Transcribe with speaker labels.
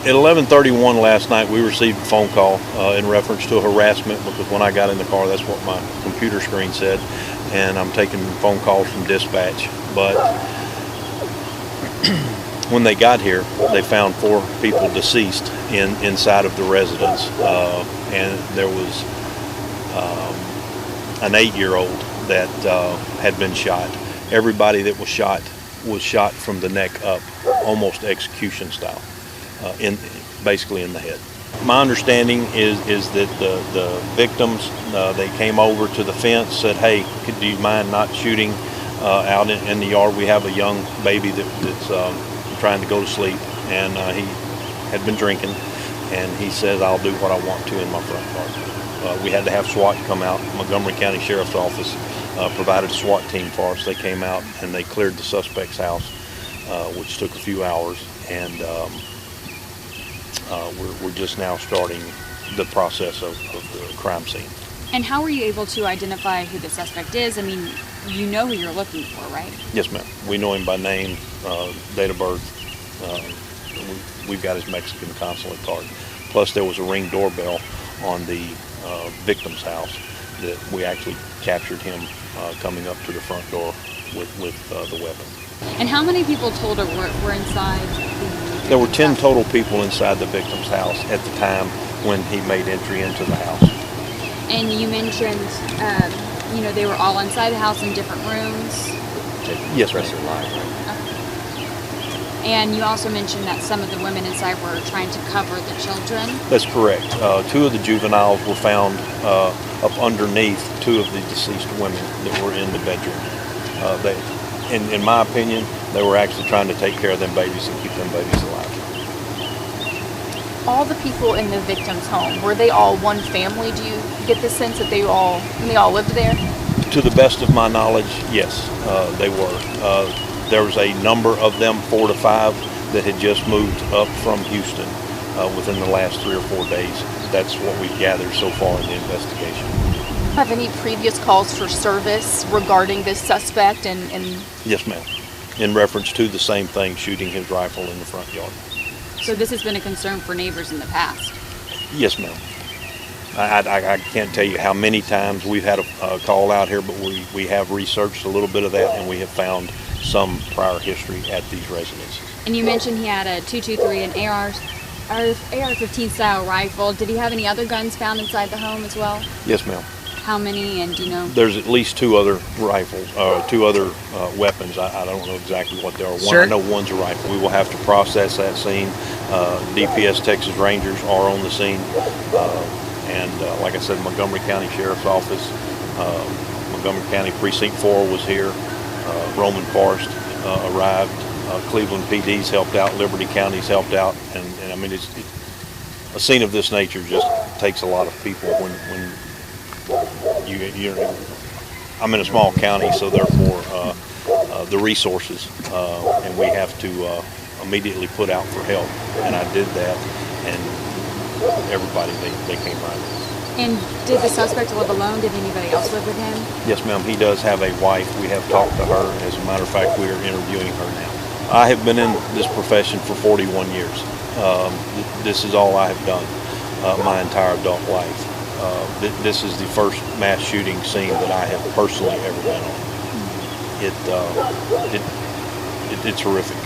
Speaker 1: At 11:31 last night, we received a phone call in reference to harassment, because when I got in the car, that's what my computer screen said, and I'm taking phone calls from dispatch. But when they got here, they found 4 people deceased inside of the residence, and there was an 8-year-old that had been shot. Everybody that was shot from the neck up, almost execution style. Basically in the head. My understanding is that the victims, they came over to the fence, said, "Hey, do you mind not shooting out in the yard? We have a young baby that's trying to go to sleep, and he had been drinking, and he says, I'll do what I want to in my front yard." We had to have SWAT come out. Montgomery County Sheriff's Office provided a SWAT team for us. They came out and they cleared the suspect's house, which took a few hours, and we're just now starting the process of the crime scene.
Speaker 2: And how were you able to identify who the suspect is? I mean, you know who you're looking for, right?
Speaker 1: Yes, ma'am. We know him by name, date of birth. We've got his Mexican consulate card. Plus, there was a Ring doorbell on the victim's house that we actually captured him coming up to the front door with the weapon.
Speaker 2: And how many people total were inside
Speaker 1: There were 10 total people inside the victim's house at the time when he made entry into the house.
Speaker 2: And you mentioned, they were all inside the house in different rooms?
Speaker 1: Yes, ma'am.
Speaker 2: And you also mentioned that some of the women inside were trying to cover the children?
Speaker 1: That's correct. 2 of the juveniles were found up underneath 2 of the deceased women that were in the bedroom. In my opinion, they were actually trying to take care of them babies and keep them babies alive.
Speaker 3: All the people in the victim's home, were they all one family? Do you get the sense that they all lived there?
Speaker 1: To the best of my knowledge, yes, they were. There was a number of them, 4 to 5, that had just moved up from Houston within the last 3 or 4 days. That's what we've gathered so far in the investigation.
Speaker 3: Have any previous calls for service regarding this suspect? And
Speaker 1: Yes, ma'am. In reference to the same thing, shooting his rifle in the front yard.
Speaker 2: So this has been a concern for neighbors in the past?
Speaker 1: Yes, ma'am. I can't tell you how many times we've had a call out here, but we have researched a little bit of that, and we have found some prior history at these residences.
Speaker 2: And you mentioned he had a .223, an AR-15 style rifle. Did he have any other guns found inside the home as well?
Speaker 1: Yes, ma'am.
Speaker 2: How many, and do you know?
Speaker 1: There's at least 2 other rifles, 2 other weapons. I don't know exactly what they are.
Speaker 4: Sure.
Speaker 1: I know one's a rifle. We will have to process that scene. DPS Texas Rangers are on the scene. And like I said, Montgomery County Sheriff's Office, Montgomery County Precinct 4 was here. Roman Forest arrived. Cleveland PD's helped out. Liberty County's helped out. And I mean, it's a scene of this nature just takes a lot of people when I'm in a small county, so therefore the resources, and we have to immediately put out for help. And I did that, and everybody, they came right.
Speaker 2: And did the suspect live alone? Did anybody else live with him?
Speaker 1: Yes, ma'am. He does have a wife. We have talked to her. As a matter of fact, we are interviewing her now. I have been in this profession for 41 years. This is all I have done my entire adult life. This is the first mass shooting scene that I have personally ever been on. It's horrific.